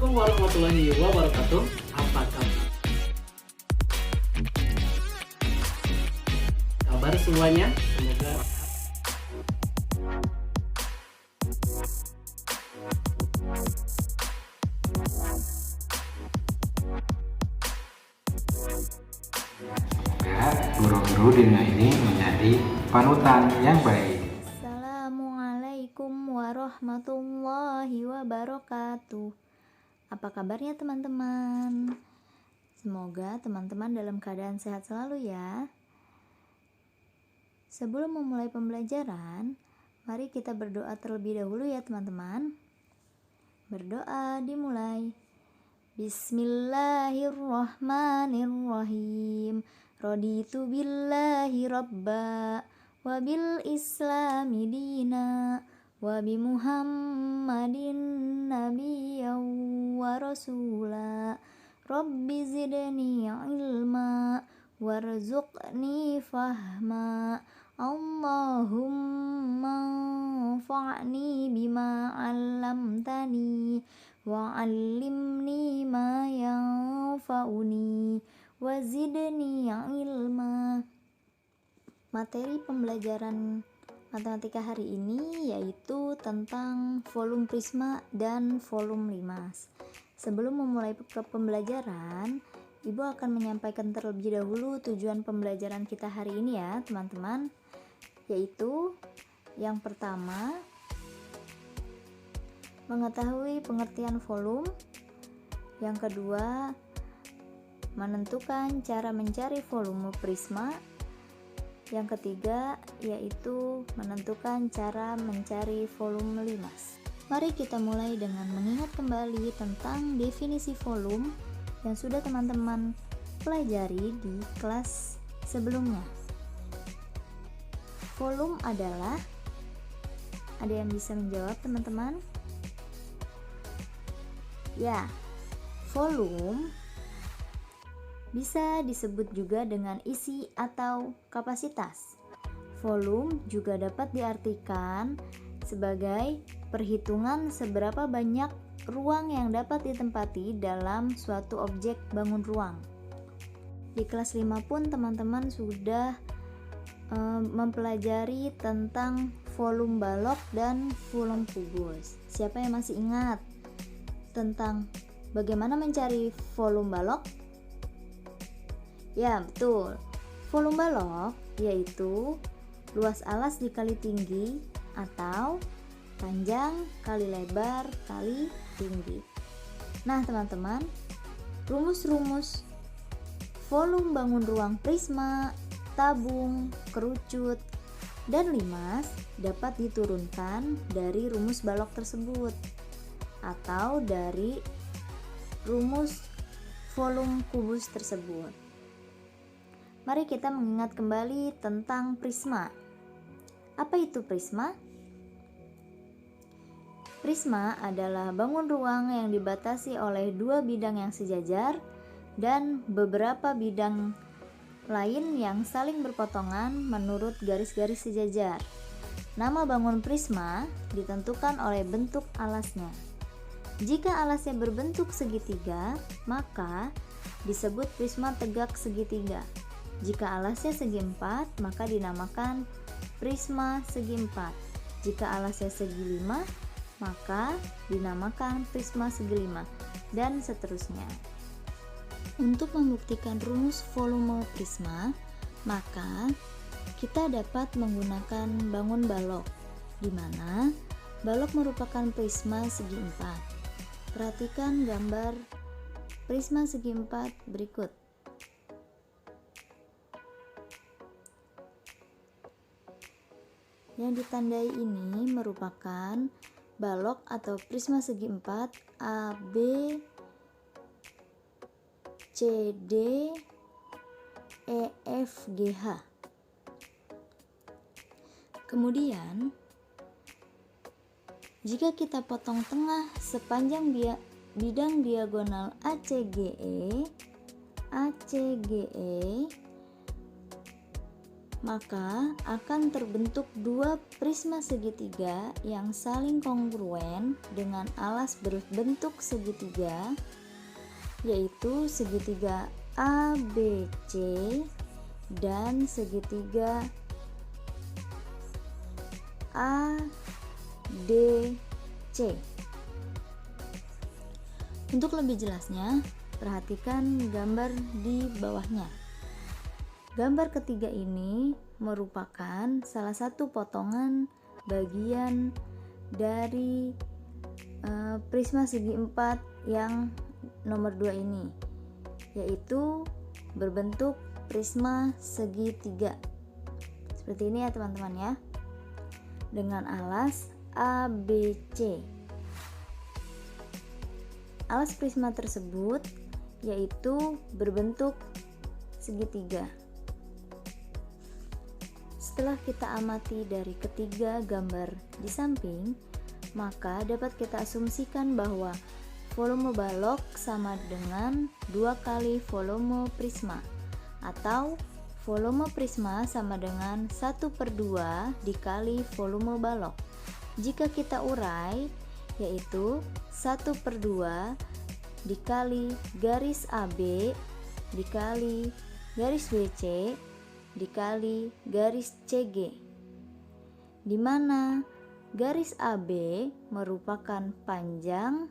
Assalamualaikum warahmatullahi wabarakatuh. Apa kabar semuanya? Semoga guru-guru di dunia ini menjadi panutan yang baik. Assalamualaikum warahmatullahi wabarakatuh. Apa kabarnya teman-teman? Semoga teman-teman dalam keadaan sehat selalu ya. Sebelum memulai pembelajaran, mari kita berdoa terlebih dahulu ya teman-teman. Berdoa dimulai. Bismillahirrahmanirrahim. Raditu billahi rabba wa bil islami dina wa bi muhammadin nabiyyan wa rasula. Rabbi zidni ilma warzuqni fahma. Allahumma anfa'ni bima 'allamtani wa 'allimni ma yanfa'uni wa zidni ilma. Materi pembelajaran matematika hari ini yaitu tentang volume prisma dan volume limas. Sebelum memulai pembelajaran, Ibu akan menyampaikan terlebih dahulu tujuan pembelajaran kita hari ini ya teman-teman, yaitu yang pertama, mengetahui pengertian volume. Yang kedua, menentukan cara mencari volume prisma. Yang ketiga, yaitu menentukan cara mencari volume limas. Mari kita mulai dengan mengingat kembali tentang definisi volume yang sudah teman-teman pelajari di kelas sebelumnya. Volume adalah, ada yang bisa menjawab teman-teman? Ya, volume bisa disebut juga dengan isi atau kapasitas. Volume juga dapat diartikan sebagai perhitungan seberapa banyak ruang yang dapat ditempati dalam suatu objek bangun ruang. Di kelas 5 pun teman-teman sudah mempelajari tentang volume balok dan volume kubus. Siapa yang masih ingat tentang bagaimana mencari volume balok? Ya, betul. Volume balok yaitu luas alas dikali tinggi atau panjang kali lebar kali tinggi. Nah, teman-teman, rumus-rumus volume bangun ruang prisma, tabung, kerucut, dan limas dapat diturunkan dari rumus balok tersebut atau dari rumus volume kubus tersebut. Mari kita mengingat kembali tentang prisma. Apa itu prisma? Prisma adalah bangun ruang yang dibatasi oleh dua bidang yang sejajar dan beberapa bidang lain yang saling berpotongan menurut garis-garis sejajar. Nama bangun prisma ditentukan oleh bentuk alasnya. Jika alasnya berbentuk segitiga, maka disebut prisma tegak segitiga. Jika alasnya segi empat, maka dinamakan prisma segi empat. Jika alasnya segi lima, maka dinamakan prisma segi lima, dan seterusnya. Untuk membuktikan rumus volume prisma, maka kita dapat menggunakan bangun balok, di mana balok merupakan prisma segi empat. Perhatikan gambar prisma segi empat berikut. Yang ditandai ini merupakan balok atau prisma segi empat A, B, C, D, E, F, G, H. Kemudian, jika kita potong tengah sepanjang bidang diagonal ACGE, maka akan terbentuk dua prisma segitiga yang saling kongruen dengan alas berbentuk segitiga, yaitu segitiga ABC dan segitiga ADC. Untuk lebih jelasnya, perhatikan gambar di bawahnya. Gambar ketiga ini merupakan salah satu potongan bagian dari prisma segi 4 yang nomor 2 ini, yaitu berbentuk prisma segitiga. Seperti ini ya teman-teman ya, dengan alas ABC. Alas prisma tersebut yaitu berbentuk segitiga. Setelah kita amati dari ketiga gambar di samping, maka dapat kita asumsikan bahwa volume balok sama dengan 2 kali volume prisma, atau volume prisma sama dengan 1/2 dikali volume balok. Jika kita urai, yaitu 1/2 dikali garis AB dikali garis BC dikali garis CG, di mana garis AB merupakan panjang,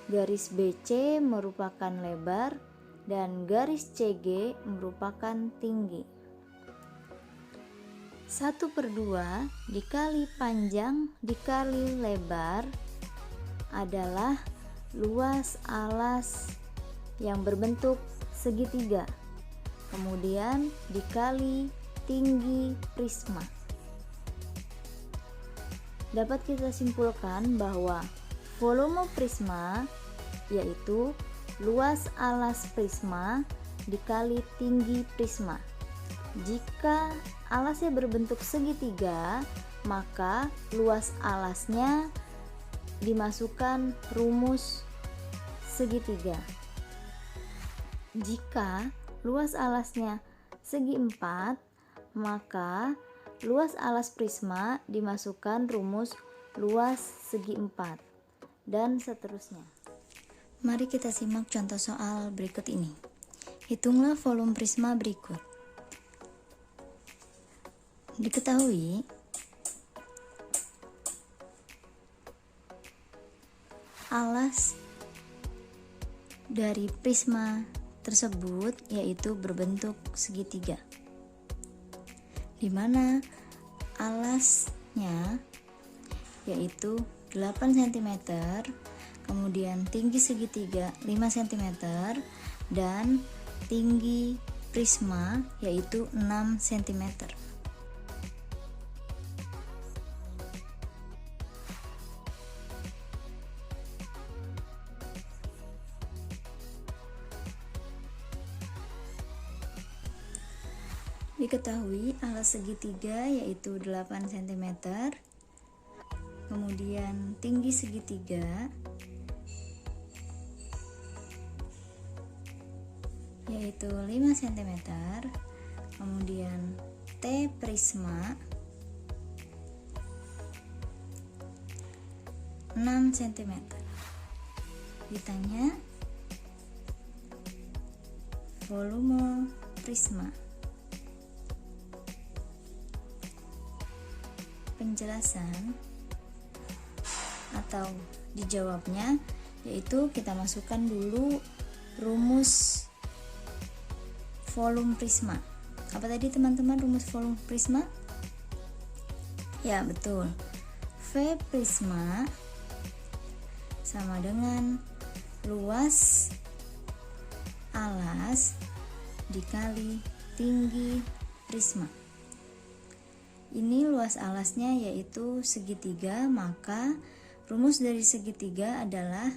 garis BC merupakan lebar, dan garis CG merupakan tinggi. 1/2 dikali panjang dikali lebar adalah luas alas yang berbentuk segitiga, kemudian dikali tinggi prisma. Dapat kita simpulkan bahwa volume prisma yaitu luas alas prisma dikali tinggi prisma. Jika alasnya berbentuk segitiga, maka luas alasnya dimasukkan rumus segitiga. Jika luas alasnya segi 4, maka luas alas prisma dimasukkan rumus luas segi 4, dan seterusnya. Mari kita simak contoh soal berikut ini. Hitunglah volume prisma berikut. Diketahui alas dari prisma tersebut yaitu berbentuk segitiga, di mana alasnya yaitu 8 cm, kemudian tinggi segitiga 5 cm, dan tinggi prisma yaitu 6 cm. Diketahui alas segitiga yaitu 8 cm, kemudian tinggi segitiga yaitu 5 cm, kemudian T prisma 6 cm. Ditanya volume prisma. Penjelasan atau dijawabnya yaitu kita masukkan dulu rumus volume prisma. Apa tadi teman-teman rumus volume prisma? Ya, betul. V prisma sama dengan luas alas dikali tinggi prisma. Ini luas alasnya yaitu segitiga, maka rumus dari segitiga adalah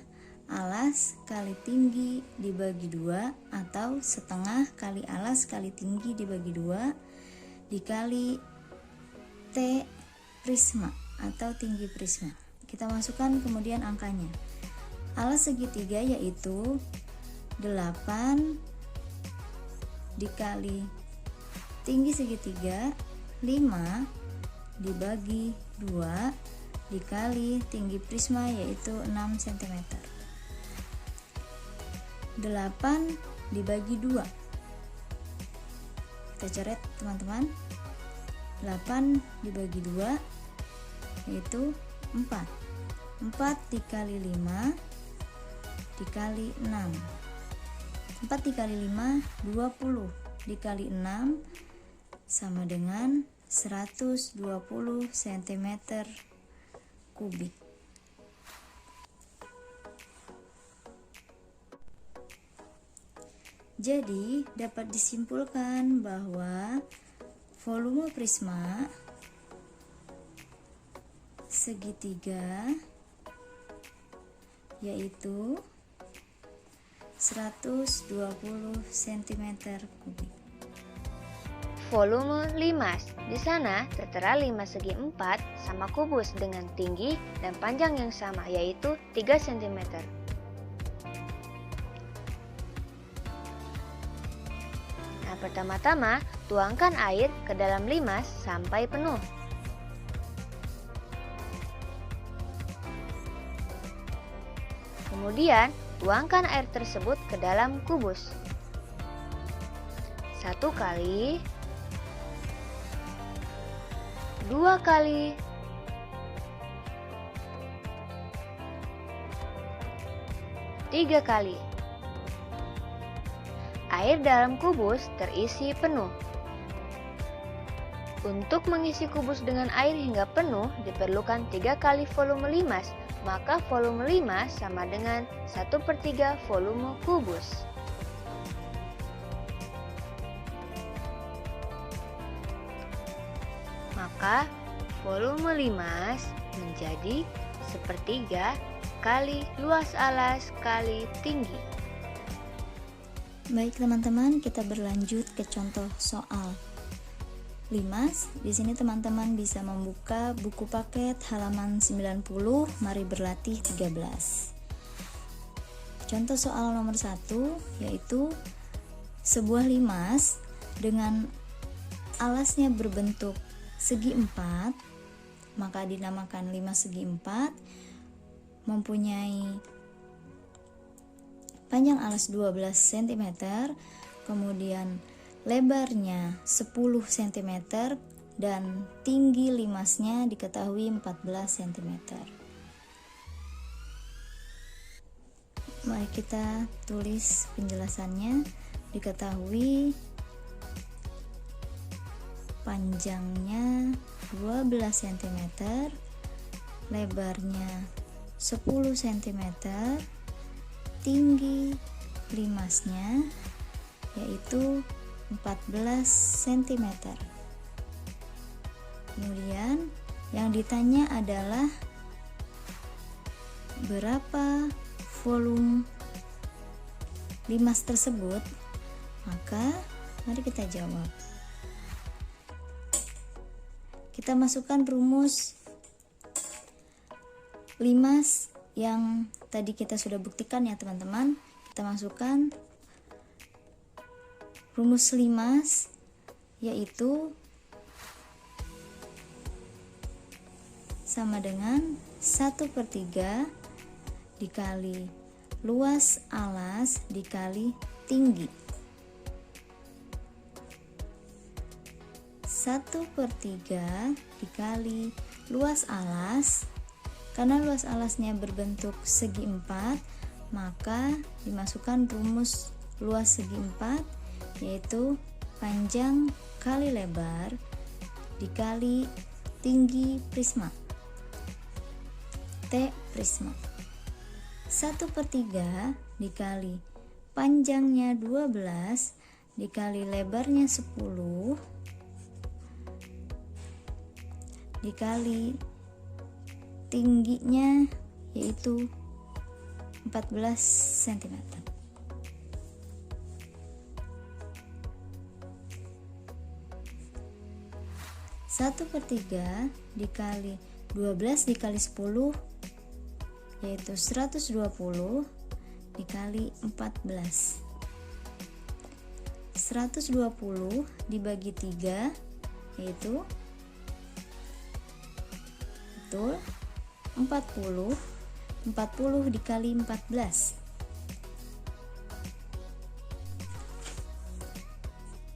alas kali tinggi dibagi 2 atau setengah kali alas kali tinggi dibagi 2 dikali T prisma atau tinggi prisma. Kita masukkan kemudian angkanya. Alas segitiga yaitu 8 dikali tinggi segitiga 5 dibagi 2 dikali tinggi prisma yaitu 6 cm. 8 dibagi 2. Kita coret teman-teman. 8 dibagi 2 yaitu 4. 4 dikali 5 dikali 6. 4 dikali 5 20 dikali 6 sama dengan 120 cm kubik. Jadi dapat disimpulkan bahwa volume prisma segitiga yaitu 120 cm kubik. Volume limas. Di sana tertera 5 segi 4 sama kubus dengan tinggi dan panjang yang sama yaitu 3 cm. Nah, pertama-tama tuangkan air ke dalam limas sampai penuh. Kemudian, tuangkan air tersebut ke dalam kubus. 1 kali, 2 kali, 3 kali. Air dalam kubus terisi penuh. Untuk mengisi kubus dengan air hingga penuh diperlukan 3 kali volume limas, maka volume limas sama dengan 1/3 volume kubus. Maka volume limas menjadi 1/3 kali luas alas kali tinggi. Baik teman-teman, kita berlanjut ke contoh soal limas. Di sini teman-teman bisa membuka buku paket halaman 90, mari berlatih 13. Contoh soal nomor 1 yaitu sebuah limas dengan alasnya berbentuk segi 4, maka dinamakan limas segi 4, mempunyai panjang alas 12 cm, kemudian lebarnya 10 cm dan tinggi limasnya diketahui 14 cm. Mari kita tulis penjelasannya. Diketahui panjangnya 12 cm, lebarnya 10 cm, tinggi limasnya yaitu 14 cm. Kemudian yang ditanya adalah berapa volume limas tersebut, maka mari kita jawab. Kita masukkan rumus limas yang tadi kita sudah buktikan ya teman-teman. Kita masukkan rumus limas yaitu sama dengan 1/3 dikali luas alas dikali tinggi. 1/3 dikali luas alas, karena luas alasnya berbentuk segi 4, maka dimasukkan rumus luas segi 4 yaitu panjang kali lebar dikali tinggi prisma, T prisma. 1/3 dikali panjangnya 12 dikali lebarnya 10 dikali tingginya yaitu 14 cm. Satu per 3 dikali 12 dikali 10 yaitu 120 dikali 14. 120 dibagi 3 yaitu betul 40. 40 dikali 14.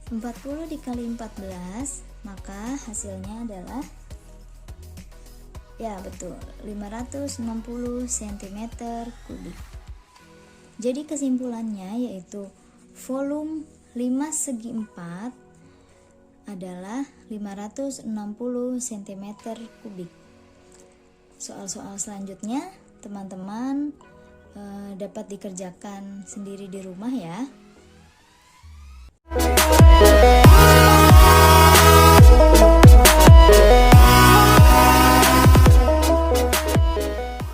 40 dikali 14, maka hasilnya adalah ya betul 560 cm kubik. Jadi kesimpulannya yaitu volume 5 segi 4 adalah 560 cm kubik. Soal-soal selanjutnya teman-teman dapat dikerjakan sendiri di rumah ya.